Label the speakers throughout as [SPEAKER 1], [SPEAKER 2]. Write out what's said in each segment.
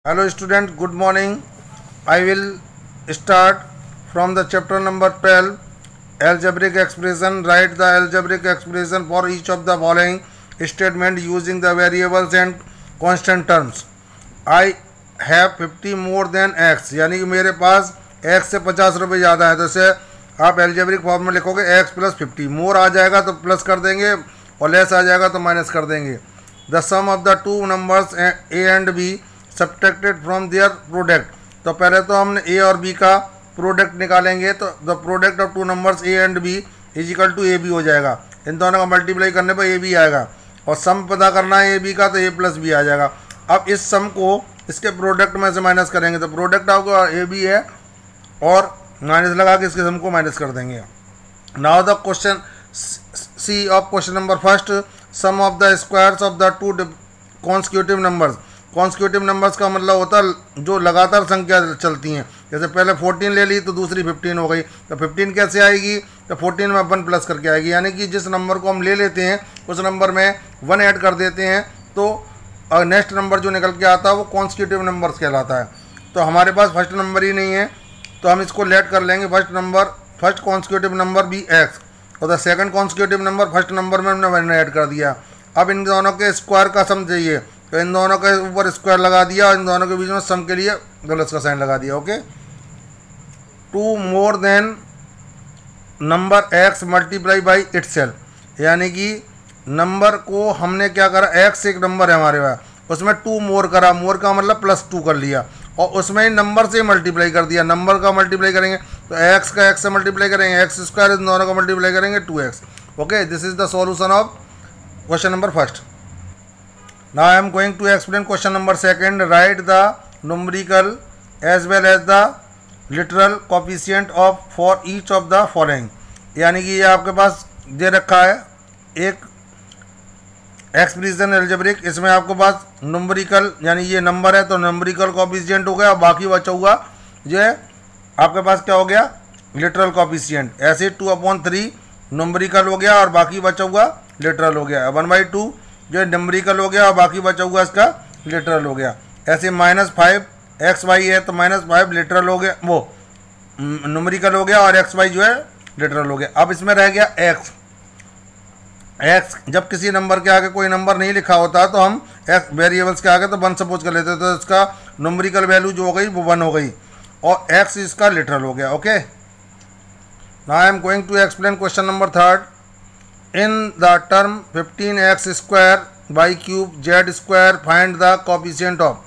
[SPEAKER 1] Hello student, good morning. I will start from the chapter number 12, algebraic expression. Write the algebraic expression for each of the following statement using the variables and constant terms. I have 50 more than x, यानी कि मेरे पास x से 50 रुपये ज़्यादा है, तो इसे आप एल्जेब्रिक फॉर्म में लिखोगे x प्लस 50. मोर आ जाएगा तो प्लस कर देंगे और लेस आ जाएगा तो माइनस कर देंगे. The sum of the two numbers a and b subtracted from their product. तो पहले तो हमने ए और बी का प्रोडक्ट निकालेंगे, तो the product of two numbers A and B is equal to A B हो जाएगा. इन दोनों का मल्टीप्लाई करने पर ए बी आएगा और सम पता करना है ए बी का, तो ए प्लस बी आ जाएगा. अब इस सम को इसके प्रोडक्ट में से माइनस करेंगे, तो प्रोडक्ट आपको ए बी है और माइनस लगा के इसके सम को माइनस कर देंगे. Now the question C of question number first, sum of the squares of the two consecutive numbers. Consecutive numbers का मतलब होता है जो लगातार संख्या चलती हैं. जैसे पहले 14 ले ली तो दूसरी 15 हो गई, तो 15 कैसे आएगी, तो 14 में 1 प्लस करके आएगी. यानी कि जिस नंबर को हम ले लेते हैं उस नंबर में 1 ऐड कर देते हैं तो नेक्स्ट नंबर जो निकल के आता है वो कॉन्सिक्यूटिव नंबर्स कहलाता है. तो हमारे पास फर्स्ट नंबर ही नहीं है तो हम इसको लेट कर लेंगे. First consecutive number be x और the second consecutive number first number में हमने 1 ऐड कर दिया. अब इन दोनों के स्क्वायर का सम चाहिए, तो इन दोनों के ऊपर स्क्वायर लगा दिया और इन दोनों के बीच में सम के लिए प्लस का साइन लगा दिया. Okay. Two more than number X multiply by itself, यानी कि नंबर को हमने क्या करा, एक्स एक नंबर है हमारे पास, उसमें 2 मोर करा. मोर का मतलब +2 कर लिया और उसमें नंबर से मल्टीप्लाई कर दिया. नंबर का मल्टीप्लाई करेंगे तो एक्स का एक्स से मल्टीप्लाई करेंगे, एक्स स्क्वायर इन दोनों का मल्टीप्लाई करेंगे 2x. Okay, this is the solution of question number first. Now I am going to explain question number second. Write the numerical as well as the literal coefficient of for each of the following. यानी कि ये आपके पास दे रखा है एक expression algebraic, इसमें आपके पास numerical यानी ये नंबर है तो न्यूमेरिकल कोएफिशिएंट हो गया और बाकी बचा हुआ ये आपके पास क्या हो गया, लिटरल कोएफिशिएंट. ऐसे 2/3 न्यूमेरिकल हो गया और बाकी बचा हुआ लिटरल हो गया. 1/2 जो नंबरिकल हो गया और बाकी बचा हुआ इसका लिटरल हो गया. ऐसे -5 XY है तो -5 लिटरल हो गया, वो नंबरिकल हो गया और XY जो है लिटरल हो गया. अब इसमें रह गया X. जब किसी नंबर के आगे कोई नंबर नहीं लिखा होता तो हम X वेरिएबल्स के आगे तो 1 सपोज कर लेते हैं, तो इसका नंबरिकल वैल्यू जो हो गई वो 1 हो गई और X इसका लिटरल हो गया. Okay. Now I am going to explain question number third. In the term 15x square y cube z square find the coefficient of.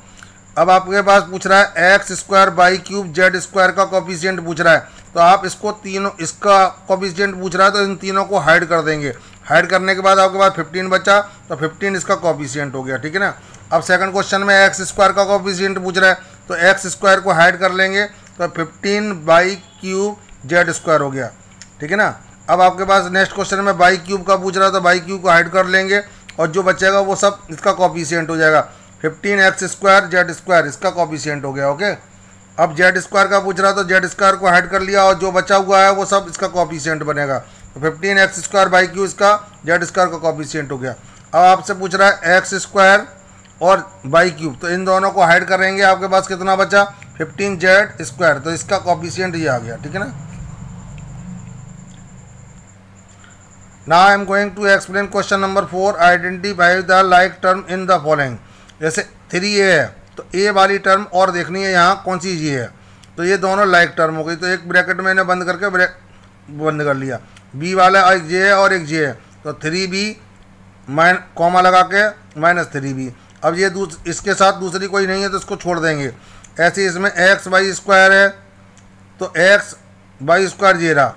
[SPEAKER 1] अब आपके पास पूछ रहा है x square by cube Z square का coefficient पूछ रहा है, तो आप इसको तीनों इसका कोफिशिएंट पूछ रहा है तो इन तीनों को हाइड कर देंगे. हाइड करने के बाद आपके पास 15 बचा तो 15 इसका कोफिशिएंट हो गया. ठीक है ना. अब सेकंड क्वेश्चन में एक्स स्क्वायर का कोफिशिएंट पूछ रहा है तो एक्स स्क्वायर को हाइड कर लेंगे तो 15 बाई क्यूब जेड स्क्वायर हो गया. ठीक है ना. अब आपके पास नेक्स्ट क्वेश्चन में बाई क्यूब का पूछ रहा है तो बाई क्यूब को हाइड कर लेंगे और जो बचेगा वो सब इसका कोफिशिएंट हो जाएगा. 15x स्क्वायर जेड स्क्वायर इसका कोफिशिएंट हो गया. ओके. अब जेड स्क्वायर का पूछ रहा है तो जेड स्क्वायर को हाइड कर लिया और जो बचा हुआ है वो सब इसका कोफिशिएंट बनेगा. तो 15x स्क्वायर बाई क्यूब इसका जेड स्क्वायर का कोफिशिएंट हो गया. अब आपसे पूछ रहा है एक्स स्क्वायर और बाई क्यूब, तो इन दोनों को हाइड करेंगे. आपके पास कितना बचा, 15z स्क्वायर, तो इसका कोफिशिएंट ये आ गया. ठीक है ना. Now I am going to explain question number 4. Identify the like term in the following. जैसे 3a है तो a वाली टर्म और देखनी है यहाँ कौन सी ये है, तो ये दोनों लाइक टर्म हो गई. तो एक ब्रैकेट मैंने बंद करके बंद कर लिया. b वाला एक j है और एक j है तो 3b कॉमा लगा के -3b. अब ये इसके साथ दूसरी कोई नहीं है तो इसको छोड़ देंगे. ऐसे इसमें एक्स वाई स्क्वायर है तो एक्स वाई स्क्वायर ये रहा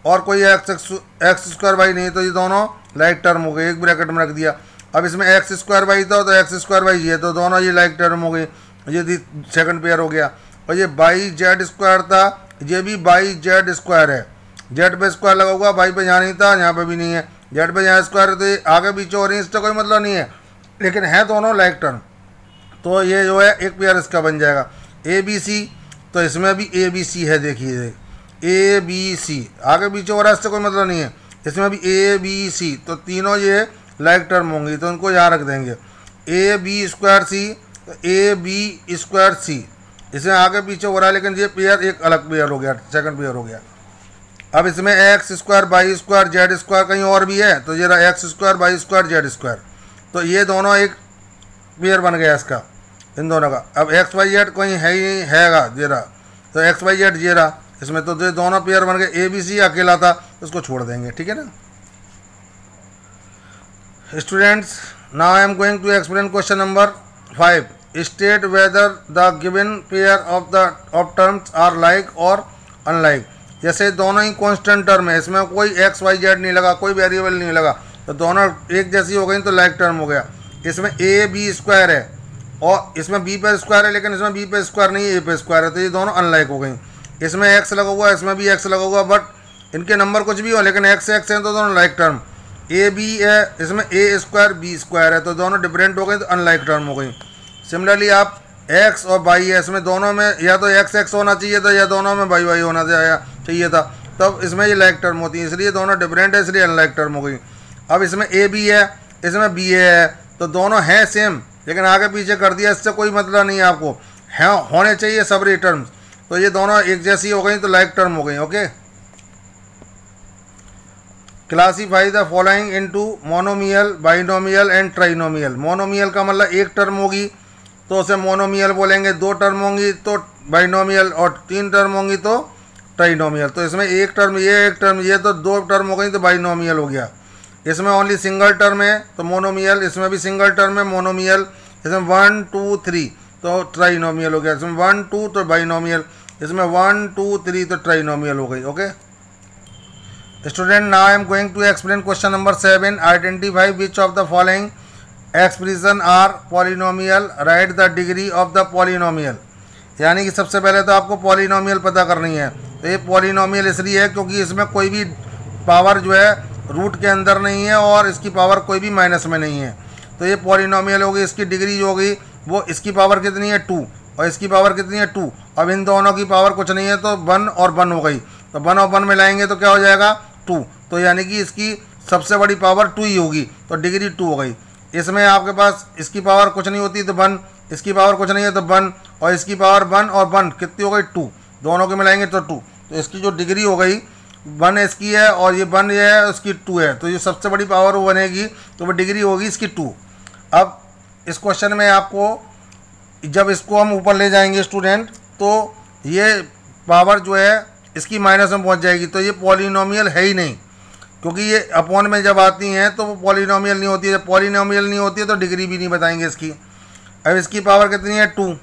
[SPEAKER 1] और कोई एक्स स्क्वायर वाई नहीं, तो ये दोनों लाइक टर्म हो गए. एक ब्रैकेट में रख दिया. अब इसमें एक्स स्क्वायर वाई था तो एक्स स्क्वायर वाई ये, तो दोनों ये लाइक टर्म हो गई. ये सेकंड पेयर हो गया. और ये बाई जेड स्क्वायर था, ये भी बाई जेड स्क्वायर है. जेड पे स्क्वायर लगा हुआ, बाई पे यहाँ नहीं था, यहाँ पे भी नहीं है. जेड पे यहाँ स्क्वायर है तो ये आगे पीछे हो रही है, इससे कोई मतलब नहीं है, लेकिन है दोनों लाइक टर्म. तो ये जो है एक पेयर इसका बन जाएगा. ए बी सी, तो इसमें भी ए बी सी है. देखिए ए बी सी आगे पीछे हो रहा है, इससे कोई मतलब नहीं है. इसमें भी ए बी सी, तो तीनों ये लाइक टर्म होंगी तो उनको यहाँ रख देंगे. ए बी स्क्वायर सी तो ए बी स्क्वायर सी, इसमें आगे पीछे हो रहा है, लेकिन ये पेयर एक अलग पेयर हो गया, सेकंड पेयर हो गया। अब इसमें X square Y square Z square कहीं और भी है, तो ये रहा X square Y square Z square, तो ये दोनों एक पेयर बन गया इसका, इन दोनों का। अब एक्स वाई जेड कहीं है ही नहीं, हैगा ये रहा, तो एक्स वाई जेड ये रहा इसमें, तो ये दोनों पेयर बन गए। ए बी सी अकेला था, उसको छोड़ देंगे, ठीक है ना students. Now I am going to explain question number 5। State whether the given pair of terms are like और अनलाइक। जैसे दोनों ही कांस्टेंट टर्म है, इसमें कोई एक्स वाई जेड नहीं लगा, कोई वेरिएबल नहीं लगा, तो दोनों एक जैसी हो गई, तो लाइक टर्म हो गया। इसमें ए बी स्क्वायर है और इसमें बी पे स्क्वायर है, लेकिन इसमें बी पे स्क्वायर नहीं है, ए पे स्क्वायर है, तो ये दोनों अनलाइक हो गई। इसमें एक्स लगा हुआ है, इसमें भी एक्स लगा हुआ, बट इनके नंबर कुछ भी हो, लेकिन एक्स एक्स है, तो दोनों लाइक टर्म। ए बी है, इसमें ए स्क्वायर बी स्क्वायर है, तो दोनों डिफरेंट हो गई, तो अनलाइक टर्म हो गई। सिमिलरली आप एक्स और वाई है, इसमें दोनों में या तो एक्स एक्स होना चाहिए था, या दोनों में वाई वाई होना चाहिए था, तब इसमें ये लाइक टर्म होती है, इसलिए दोनों डिफरेंट है, इसलिए अनलाइक टर्म हो गई। अब इसमें ए बी है, इसमें बी ए है, तो दोनों हैं सेम, लेकिन आगे पीछे कर दिया, इससे कोई मतलब नहीं है आपको, हैं होने चाहिए सेपरेट टर्म्स, तो ये दोनों एक जैसी हो गई, तो लाइक टर्म हो गई। Okay, classify the following into monomial, binomial and trinomial. Monomial का मतलब एक टर्म होगी तो उसे मोनोमियल बोलेंगे, दो टर्म होंगी तो बाइनोमियल, और तीन टर्म होंगी तो ट्राइनोमियल। तो इसमें एक टर्म ये, एक टर्म ये, तो दो टर्म हो गई, तो बाइनोमियल हो गया। इसमें ओनली सिंगल टर्म है तो मोनोमियल, इसमें भी सिंगल टर्म है मोनोमियल। इसमें 1 2 3 तो ट्राइनोमियल हो गया। इसमें 1 2 तो बाइनोमियल, इसमें 1 2 3 तो ट्राइनोमियल हो गई। Okay student, now I am going to explain question number 7। Identify which of the following expression are polynomial, write the degree of the polynomial. यानी कि सबसे पहले तो आपको पॉलिनोमियल पता करनी है। तो ये पॉलिनोमियल इसलिए है क्योंकि इसमें कोई भी पावर जो है रूट के अंदर नहीं है, और इसकी पावर कोई भी माइनस में नहीं है, तो ये पॉलिनोमियल होगी। इसकी डिग्री जो होगी वो, इसकी पावर कितनी है 2, और इसकी पावर कितनी है 2। अब इन दोनों की पावर कुछ नहीं है, तो 1 और 1 हो गई, तो 1 और 1 मिलाएंगे तो क्या हो जाएगा 2, तो यानी कि इसकी सबसे बड़ी पावर 2 ही होगी, तो डिग्री 2 हो गई। इसमें आपके पास इसकी पावर कुछ नहीं होती तो 1, इसकी पावर कुछ नहीं है तो 1, और इसकी पावर 1 और 1 कितनी हो गई 2, दोनों के मिलाएंगे तो 2, तो इसकी जो डिग्री हो गई 1 इसकी है और ये 1 ये है, उसकी 2 है, तो ये सबसे बड़ी पावर वो बनेगी, तो वो डिग्री होगी इसकी 2। अब इस क्वेश्चन में आपको, जब इसको हम ऊपर ले जाएंगे स्टूडेंट, तो ये पावर जो है इसकी माइनस में पहुंच जाएगी, तो ये पॉलिनोमियल है ही नहीं, क्योंकि ये अपॉन में जब आती हैं तो वो पॉलिनोमियल नहीं होती है। जब पॉलिनोमियल नहीं होती है तो डिग्री भी नहीं बताएंगे इसकी। अब इसकी पावर कितनी है 2,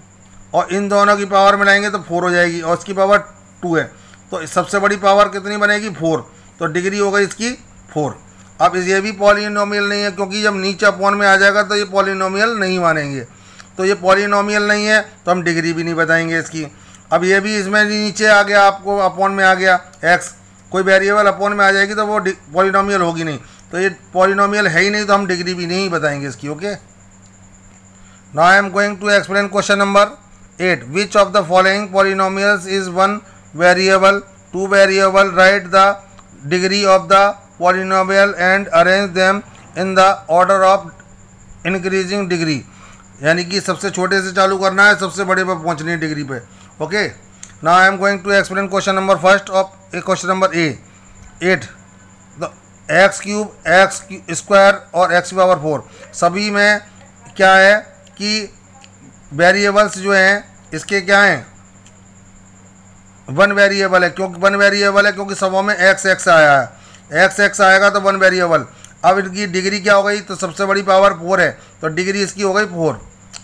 [SPEAKER 1] और इन दोनों की पावर मिलाएंगे तो 4 हो जाएगी, और इसकी पावर 2 है, तो सबसे बड़ी पावर कितनी बनेगी 4, तो डिग्री हो गई इसकी 4। अब ये भी पॉलिनोमियल नहीं है, क्योंकि जब नीचे अपॉन में आ जाएगा तो ये पॉलिनोमियल नहीं मानेंगे, तो ये पॉलिनोमियल नहीं है, तो हम डिग्री भी नहीं बताएंगे इसकी। अब ये भी इसमें नीचे आ गया, आपको अपॉन में आ गया x, कोई वेरिएबल अपॉन में आ जाएगी तो वो पॉलिनोमियल होगी नहीं, तो ये पॉलिनोमियल है ही नहीं, तो हम डिग्री भी नहीं बताएंगे इसकी। Okay, now I am going to explain question number 8। Which of the following polynomials is 1 variable, 2 variable, write the degree of the polynomial and arrange them in the order of increasing degree. यानी कि सबसे छोटे से चालू करना है, सबसे बड़े पर पहुंचनी है डिग्री पे। Okay, now I am going to explain question number 1 of question number 8। The X cube, X square और एक्स की पावर 4, सभी में क्या है कि वेरिएबल्स जो हैं इसके क्या हैं 1 वेरिएबल है, क्योंकि 1 वेरिएबल है क्योंकि सबों में एक्स एक्स आया है, एक्स एक्स आएगा तो 1 वेरिएबल। अब इनकी डिग्री क्या हो गई, तो सबसे बड़ी पावर 4 है, तो डिग्री इसकी हो गई 4,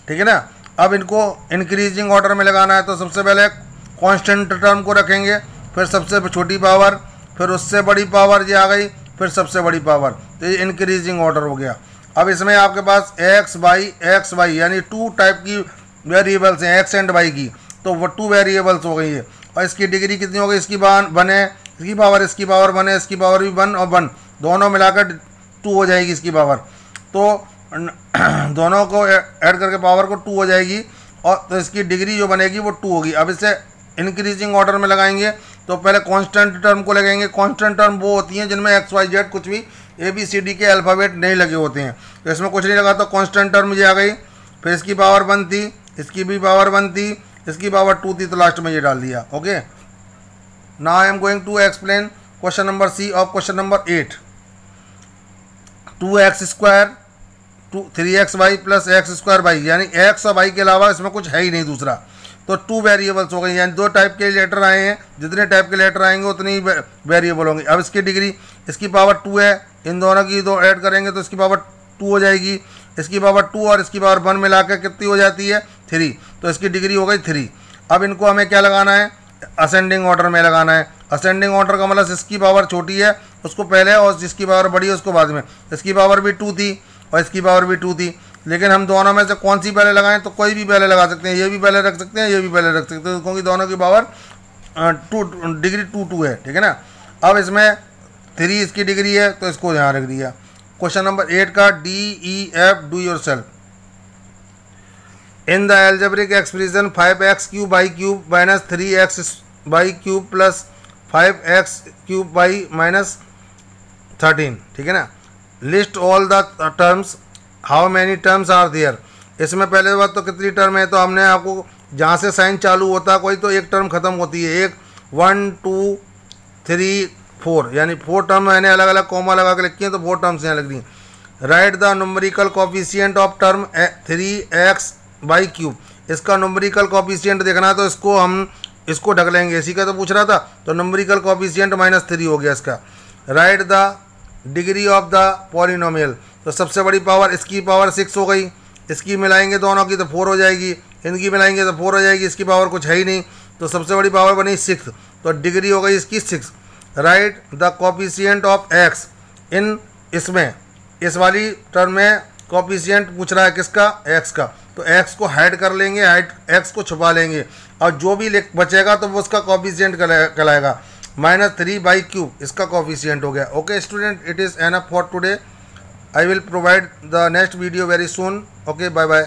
[SPEAKER 1] ठीक है ना। अब इनको इंक्रीजिंग ऑर्डर में लगाना है, तो सबसे पहले कांस्टेंट टर्म को रखेंगे, फिर सबसे छोटी पावर, फिर उससे बड़ी पावर ये आ गई, फिर सबसे बड़ी पावर, तो ये इंक्रीजिंग ऑर्डर हो गया। अब इसमें आपके पास एक्स वाई यानी 2 टाइप की वेरिएबल्स हैं, एक्स एंड वाई की, तो वो 2 वेरिएबल्स हो गई है। और इसकी डिग्री कितनी हो गई, इसकी 1 है, इसकी पावर 1 है, इसकी पावर भी 1 और 1 दोनों मिलाकर 2 हो जाएगी इसकी पावर, तो दोनों को ऐड करके पावर को 2 हो जाएगी, और तो इसकी डिग्री जो बनेगी वो 2 होगी। अब इसे इंक्रीजिंग ऑर्डर में लगाएंगे, तो पहले कांस्टेंट टर्म को लगाएंगे। कांस्टेंट टर्म वो होती हैं जिनमें एक्स वाई जेड कुछ भी ABCD के अल्फ़ाबेट नहीं लगे होते हैं, तो इसमें कुछ नहीं लगा तो कांस्टेंट टर्म ये आ गई, फिर इसकी पावर 1 थी, इसकी भी पावर 1 थी, इसकी पावर 2 थी, तो लास्ट में ये डाल दिया। Okay, now I am going to explain question number C of question number 8। 2x² 3xy plus x² यानी x और y के अलावा इसमें कुछ है ही नहीं दूसरा, तो 2 वेरिएबल्स हो गई, यानी 2 टाइप के लेटर आए हैं, जितने टाइप के लेटर आएंगे उतनी वेरिएबल होंगे। अब इसकी डिग्री, इसकी पावर 2 है, इन दोनों की 2 ऐड करेंगे तो इसकी पावर 2 हो जाएगी, इसकी पावर 2 और इसकी पावर 1 मिलाकर कितनी हो जाती है 3, तो इसकी डिग्री हो गई 3। अब इनको हमें क्या लगाना है, असेंडिंग ऑर्डर में लगाना है। असेंडिंग ऑर्डर का मतलब इसकी पावर छोटी है उसको पहले और जिसकी पावर बड़ी है उसको बाद में। इसकी पावर भी 2 थी और इसकी पावर भी 2 थी, लेकिन हम दोनों में से कौन सी पहले लगाएं, तो कोई भी पहले लगा सकते हैं, ये भी पहले रख सकते हैं, ये भी पहले रख सकते हैं, क्योंकि दोनों की पावर 2 डिग्री 2 है, ठीक है ना। अब इसमें 3 इसकी डिग्री है तो इसको यहाँ रख दिया। क्वेश्चन नंबर 8 का DEF do yourself. In the algebraic expression 5x³ minus 3x³ plus 5x³ minus 13, ठीक है ना। List all the terms, how many terms are there. इसमें पहले बात तो कितनी टर्म है, तो हमने आपको जहाँ से साइन चालू होता है कोई तो एक टर्म खत्म होती है, एक 1 2 3 4 यानी 4 टर्म मैंने अलग अलग कॉमा लगा के लिखी है, तो 4 टर्म्स यहाँ लग दी। Write the numerical coefficient of term 3x/3। इसका न्यूमेरिकल कोफिशिएंट देखना है तो इसको हम इसको ढक लेंगे, इसी का तो पूछ रहा था, तो न्यूमेरिकल कोफिशिएंट -3 हो गया इसका। Right the degree of the polynomial, तो सबसे बड़ी पावर इसकी पावर 6 हो गई, इसकी मिलाएंगे दोनों की तो 4 हो जाएगी, इनकी मिलाएंगे तो 4 हो जाएगी, इसकी पावर कुछ है ही नहीं, तो सबसे बड़ी पावर बनी 6, तो डिग्री हो गई इसकी 6। Right the coefficient of x इन, इसमें इस वाली टर्म में कोफिशिएंट पूछ रहा है किसका, x का, तो x को हाइड कर लेंगे, x को छुपा लेंगे और जो भी बचेगा तो वो उसका कोफिशिएंट कहलाएगा। -3/3 इसका कोफिशिएंट हो गया। Okay student, it is enough for today. I will provide the next video very soon. Okay, bye bye.